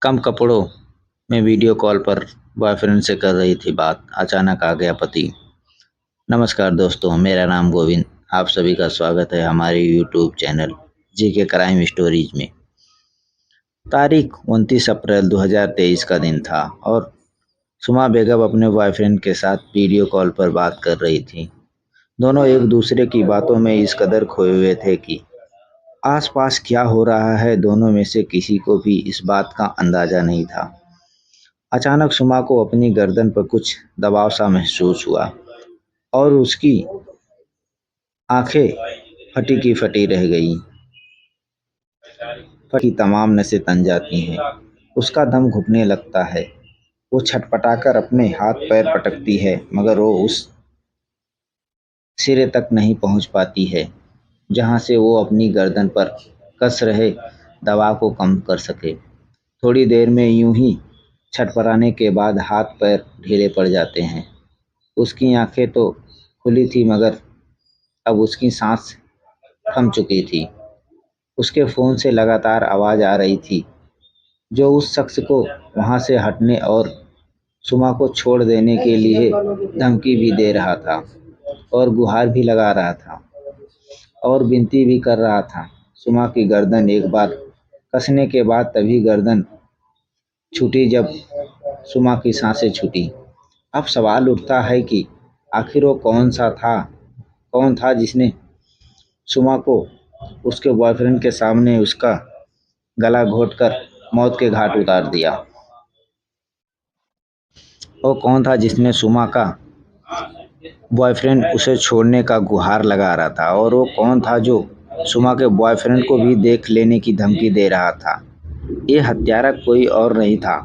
कम कपड़ों में video call पर बॉयफ्रेंड से कर रही थी बात, अचानक आ गया पति। नमस्कार दोस्तों, मेरा नाम गोविंद। आप सभी का स्वागत है हमारे यूट्यूब चैनल जी के क्राइम स्टोरीज में। तारीख 29 अप्रैल 2023 का दिन था और सुमा बेगम अपने बॉयफ्रेंड के साथ वीडियो कॉल पर बात कर रही थी। दोनों एक दूसरे की बातों में इस कदर खोए हुए थे कि आसपास क्या हो रहा है दोनों में से किसी को भी इस बात का अंदाजा नहीं था। अचानक सुमा को अपनी गर्दन पर कुछ दबाव सा महसूस हुआ और उसकी आंखें फटी की फटी रह गईं। फटी तमाम नसें तन जाती हैं। उसका दम घुटने लगता है। वो छटपटाकर अपने हाथ पैर पटकती है, मगर वो उस सिरे तक नहीं पहुंच पाती है जहां से वो अपनी गर्दन पर कस रहे दबाव को कम कर सके। थोड़ी देर में यूं ही छटपटाने के बाद हाथ पैर ढीले पड़ जाते हैं। उसकी आंखें तो खुली थी, मगर अब उसकी सांस थम चुकी थी। उसके फ़ोन से लगातार आवाज़ आ रही थी, जो उस शख्स को वहाँ से हटने और सुमा को छोड़ देने के लिए धमकी भी दे रहा था और गुहार भी लगा रहा था और विनती भी कर रहा था। सुमा की गर्दन एक बार कसने के बाद तभी गर्दन छूटी जब सुमा की सांसें छूटी। अब सवाल उठता है कि आखिर वो कौन था जिसने सुमा को उसके बॉयफ्रेंड के सामने उसका गला घोंटकर मौत के घाट उतार दिया। वो कौन था जिसने सुमा का बॉयफ्रेंड उसे छोड़ने का गुहार लगा रहा था, और वो कौन था जो सुमा के बॉयफ्रेंड को भी देख लेने की धमकी दे रहा था। ये हत्यारा कोई और नहीं था,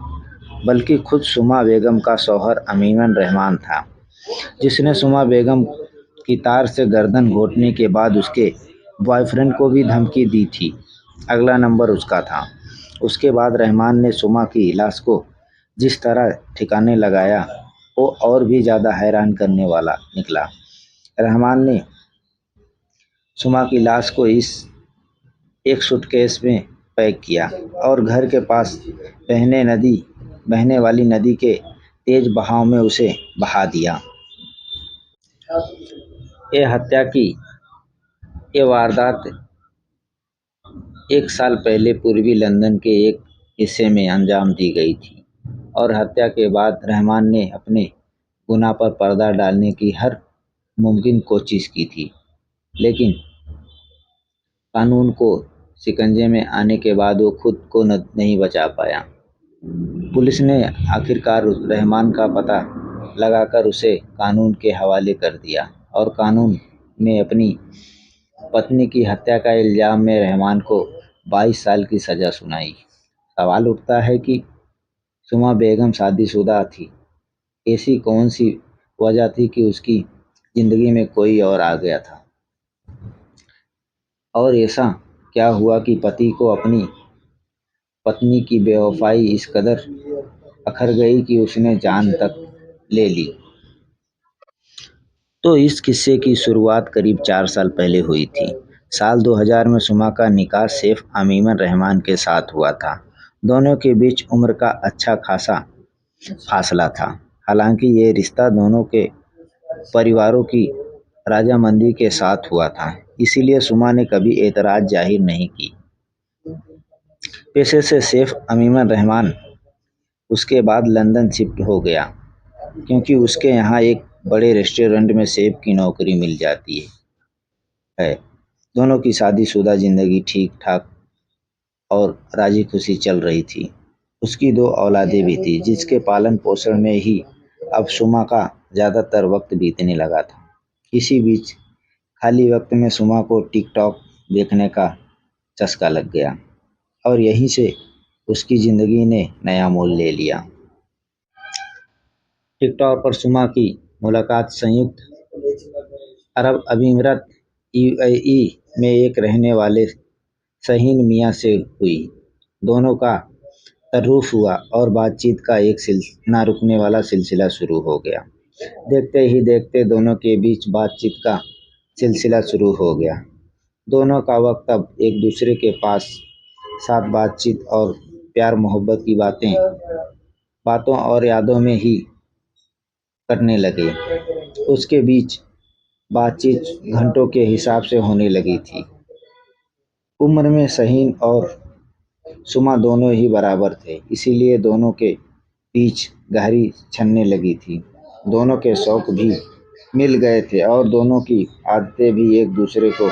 बल्कि खुद सुमा बेगम का शौहर अमीमन रहमान था, जिसने सुमा बेगम की तार से गर्दन घोंटने के बाद उसके बॉयफ्रेंड को भी धमकी दी थी। अगला नंबर उसका था। उसके बाद रहमान ने सुमा की लाश को जिस तरह ठिकाने लगाया, वो और भी ज़्यादा हैरान करने वाला निकला। रहमान ने सुमा की लाश को इस एक सूटकेस में पैक किया और घर के पास बहने वाली नदी के तेज बहाव में उसे बहा दिया। ये हत्या की ये वारदात 1 साल पहले पूर्वी लंदन के एक हिस्से में अंजाम दी गई थी और हत्या के बाद रहमान ने अपने गुनाह पर पर्दा डालने की हर मुमकिन कोशिश की थी, लेकिन कानून को शिकंजे में आने के बाद वो खुद को नहीं बचा पाया। पुलिस ने आखिरकार रहमान का पता लगाकर उसे कानून के हवाले कर दिया और कानून ने अपनी पत्नी की हत्या का इल्ज़ाम में रहमान को 22 साल की सज़ा सुनाई। सवाल उठता है कि सुमा बेगम शादीशुदा थी। ऐसी कौन सी वजह थी कि उसकी ज़िंदगी में कोई और आ गया था, और ऐसा क्या हुआ कि पति को अपनी पत्नी की बेवफाई इस कदर अखर गई कि उसने जान तक ले ली। तो इस किस्से की शुरुआत करीब 4 साल पहले हुई थी। साल 2000 में सुमा का निकाह सैफ अमीमन रहमान के साथ हुआ था। दोनों के बीच उम्र का अच्छा खासा फासला था। हालांकि ये रिश्ता दोनों के परिवारों की राजामंदी के साथ हुआ था, इसीलिए सुमा ने कभी एतराज जाहिर नहीं की। पेशे से सैफ अमीमन रहमान उसके बाद लंदन शिफ्ट हो गया, क्योंकि उसके यहाँ एक बड़े रेस्टोरेंट में शेफ की नौकरी मिल जाती है। दोनों की शादीशुदा ज़िंदगी ठीक ठाक और राजी खुशी चल रही थी। उसकी 2 औलादें भी थी, जिसके पालन पोषण में ही अब सुमा का ज़्यादातर वक्त बीतने लगा था। इसी बीच खाली वक्त में सुमा को टिकटॉक देखने का चस्का लग गया और यहीं से उसकी ज़िंदगी ने नया मोड़ ले लिया। टिकटॉक पर सुमा की मुलाकात संयुक्त अरब अमीरात यूएई में एक रहने वाले शहीन मियां से हुई। दोनों का तारुफ हुआ और बातचीत का एक ना रुकने वाला सिलसिला शुरू हो गया। देखते ही देखते दोनों के बीच बातचीत का सिलसिला शुरू हो गया। दोनों का वक्त अब एक दूसरे के पास साथ बातचीत और प्यार मोहब्बत की बातों और यादों में ही कटने लगे। उसके बीच बातचीत घंटों के हिसाब से होने लगी थी। उम्र में सहीन और सुमा दोनों ही बराबर थे, इसीलिए दोनों के बीच गहरी छनने लगी थी। दोनों के शौक भी मिल गए थे और दोनों की आदतें भी एक दूसरे को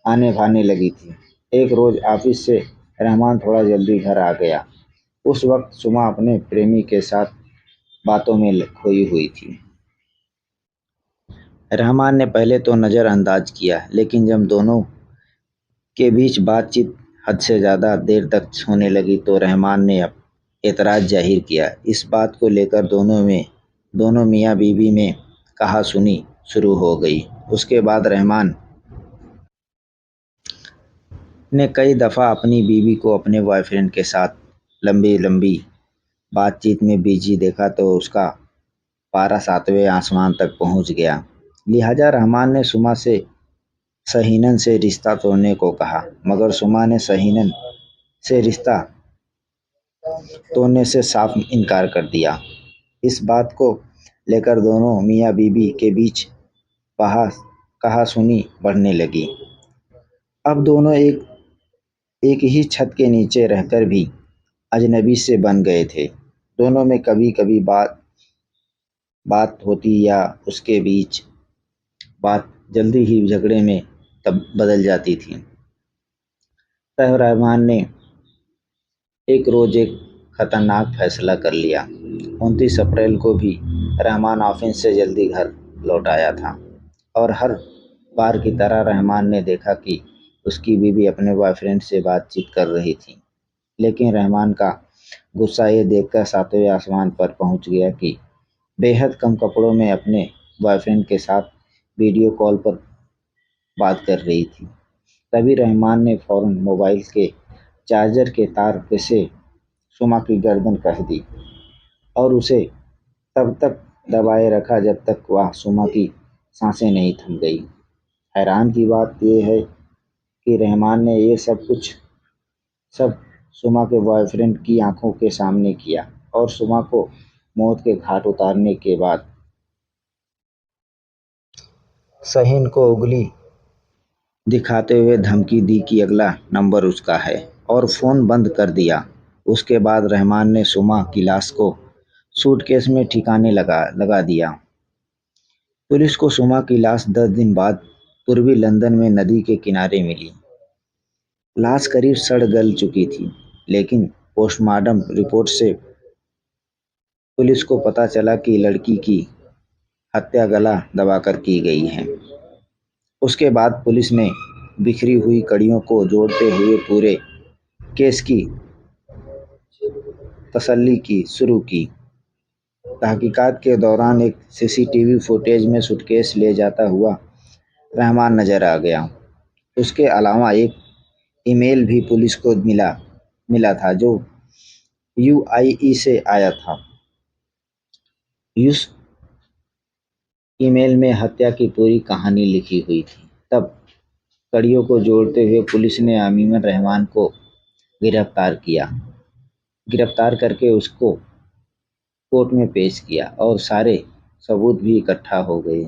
आने भाने लगी थी। एक रोज ऑफिस से रहमान थोड़ा जल्दी घर आ गया। उस वक्त सुमा अपने प्रेमी के साथ बातों में खोई हुई थी। रहमान ने पहले तो नज़रअंदाज किया, लेकिन जब दोनों के बीच बातचीत हद से ज़्यादा देर तक होने लगी तो रहमान ने अब एतराज़ जाहिर किया। इस बात को लेकर दोनों मियाँ बीवी में कहा-सुनी शुरू हो गई। उसके बाद रहमान ने कई दफ़ा अपनी बीवी को अपने बॉयफ्रेंड के साथ लंबी-लंबी बातचीत में बिजी देखा तो उसका पारा सातवें आसमान तक पहुंच गया। लिहाजा रहमान ने सुमा से सहीनन से रिश्ता तोड़ने को कहा, मगर सुमा ने सहीनन से रिश्ता तोड़ने से साफ इनकार कर दिया। इस बात को लेकर दोनों मियाँ बीवी के बीच कहा-सुनी बढ़ने लगी। अब दोनों एक ही छत के नीचे रहकर भी अजनबी से बन गए थे। दोनों में कभी-कभी बात होती या उसके बीच बात जल्दी ही झगड़े में तब बदल जाती थी। तब रहमान ने एक रोज एक खतरनाक फैसला कर लिया। 29 अप्रैल को भी रहमान ऑफिस से जल्दी घर लौट आया था और हर बार की तरह रहमान ने देखा कि उसकी बीवी अपने बॉयफ्रेंड से बातचीत कर रही थी। लेकिन रहमान का गुस्सा ये देखकर सातवें आसमान पर पहुंच गया कि बेहद कम कपड़ों में अपने बॉयफ्रेंड के साथ वीडियो कॉल पर बात कर रही थी। तभी रहमान ने फौरन मोबाइल के चार्जर के तार से सुमा की गर्दन कस दी और उसे तब तक दबाए रखा जब तक वह सुमा की सांसें नहीं थम गई। हैरान की बात यह है कि रहमान ने ये सब सुमा के बॉयफ्रेंड की आंखों के सामने किया और सुमा को मौत के घाट उतारने के बाद सहीन को उंगली दिखाते हुए धमकी दी कि अगला नंबर उसका है, और फ़ोन बंद कर दिया। उसके बाद रहमान ने सुमा की लाश को सूटकेस में ठिकाने लगा दिया। पुलिस को सुमा की लाश 10 दिन बाद पूर्वी लंदन में नदी के किनारे मिली। लाश करीब सड़ गल चुकी थी, लेकिन पोस्टमार्टम रिपोर्ट से पुलिस को पता चला कि लड़की की हत्या गला दबाकर की गई है। उसके बाद पुलिस ने बिखरी हुई कड़ियों को जोड़ते हुए पूरे केस की तसल्ली शुरू की। तहकीकात के दौरान एक सीसीटीवी फुटेज में सूटकेस ले जाता हुआ रहमान नजर आ गया। उसके अलावा एक ईमेल भी पुलिस को मिला था जो यूआईई से आया था। उस ईमेल में हत्या की पूरी कहानी लिखी हुई थी। तब कड़ियों को जोड़ते हुए पुलिस ने अमीन रहमान को गिरफ्तार करके उसको कोर्ट में पेश किया और सारे सबूत भी इकट्ठा हो गए।